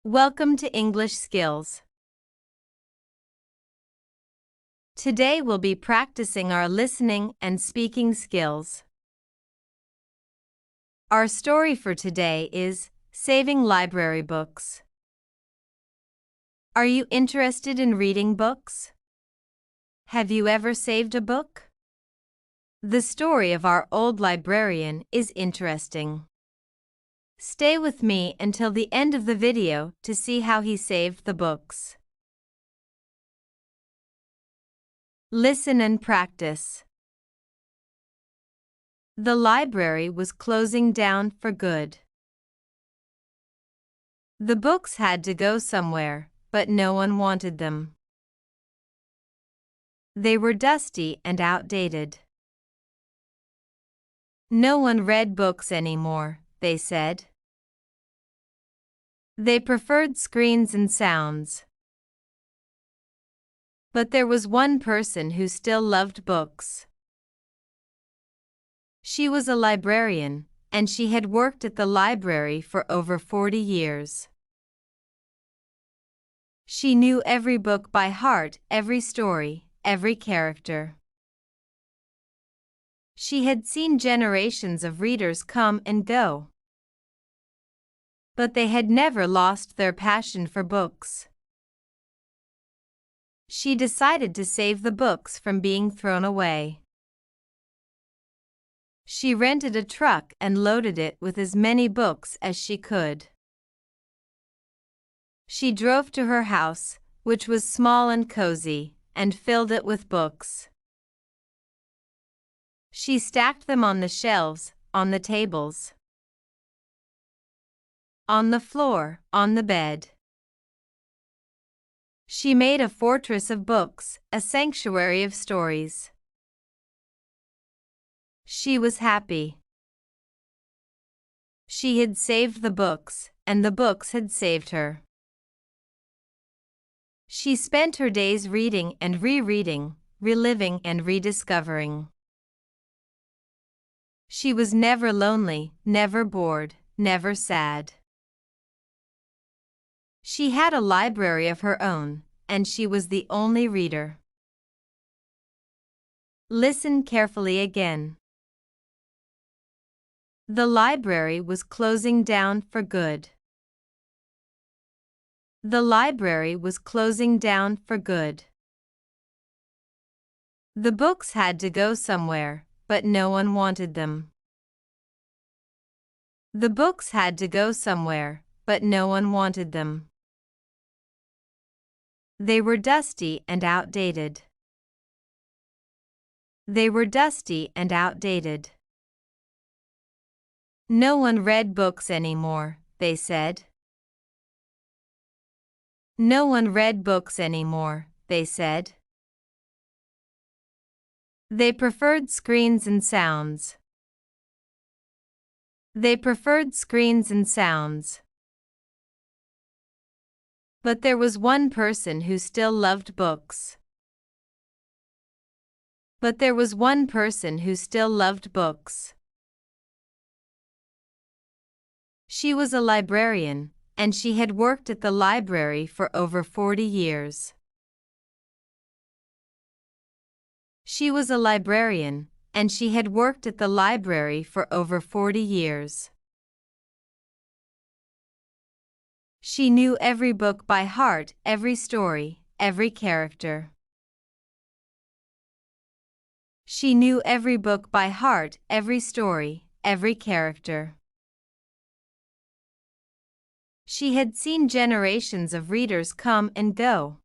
Welcome to English Skills. Today we'll be practicing our listening and speaking skills. Our story for today is Saving Library Books. Are you interested in reading books? Have you ever saved a book? The story of our old librarian is interesting. Stay with me until the end of the video to see how he saved the books. Listen and practice. The library was closing down for good. The books had to go somewhere, but no one wanted them. They were dusty and outdated. No one read books anymore, they said. They preferred screens and sounds. But there was one person who still loved books. She was a librarian, and she had worked at the library for over 40 years. She knew every book by heart, every story, every character. She had seen generations of readers come and go. But they had never lost their passion for books. She decided to save the books from being thrown away. She rented a truck and loaded it with as many books as she could. She drove to her house, which was small and cozy, and filled it with books. She stacked them on the shelves, on the tables, on the floor, on the bed. She made a fortress of books, a sanctuary of stories. She was happy. She had saved the books, and the books had saved her. She spent her days reading and rereading, reliving and rediscovering. She was never lonely, never bored, never sad. She had a library of her own, and she was the only reader. Listen carefully again. The library was closing down for good. The library was closing down for good. The books had to go somewhere, but no one wanted them. The books had to go somewhere, but no one wanted them. They were dusty and outdated. They were dusty and outdated. No one read books anymore, they said. No one read books anymore, they said. They preferred screens and sounds. They preferred screens and sounds. But there was one person who still loved books. But there was one person who still loved books. She was a librarian, and she had worked at the library for over 40 years. She was a librarian, and she had worked at the library for over 40 years. She knew every book by heart, every story, every character. She knew every book by heart, every story, every character. She had seen generations of readers come and go.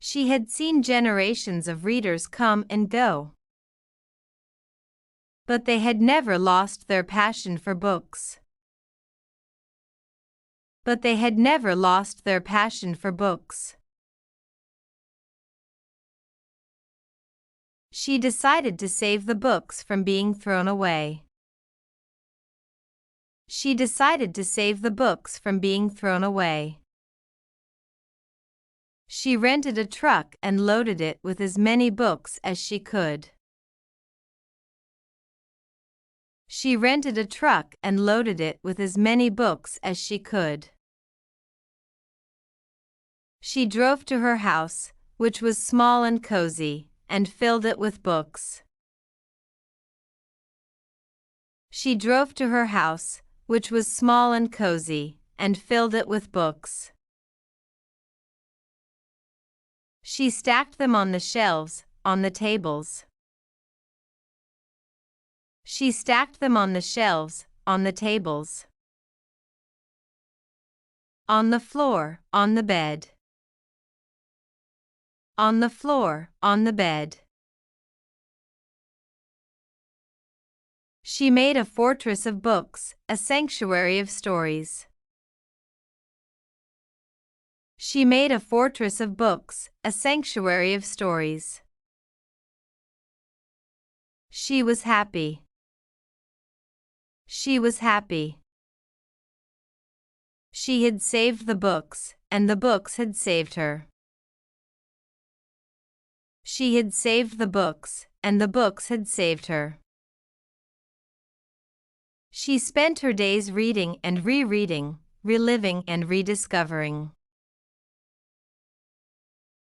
She had seen generations of readers come and go. But they had never lost their passion for books. But they had never lost their passion for books. She decided to save the books from being thrown away. She decided to save the books from being thrown away. She rented a truck and loaded it with as many books as she could. She rented a truck and loaded it with as many books as she could. She drove to her house, which was small and cozy, and filled it with books. She drove to her house, which was small and cozy, and filled it with books. She stacked them on the shelves, on the tables. She stacked them on the shelves, on the tables. On the floor, on the bed. On the floor, on the bed. She made a fortress of books, a sanctuary of stories. She made a fortress of books, a sanctuary of stories. She was happy. She was happy. She had saved the books, and the books had saved her. She had saved the books, and the books had saved her. She spent her days reading and rereading, reliving and rediscovering.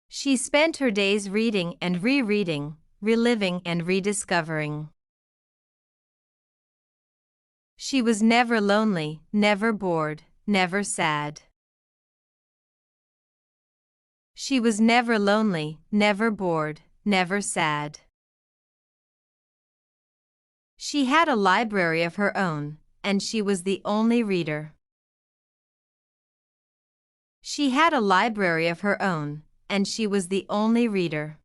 She spent her days reading and rereading, reliving and rediscovering. She was never lonely, never bored, never sad. She was never lonely, never bored, never sad. She had a library of her own, and she was the only reader. She had a library of her own, and she was the only reader.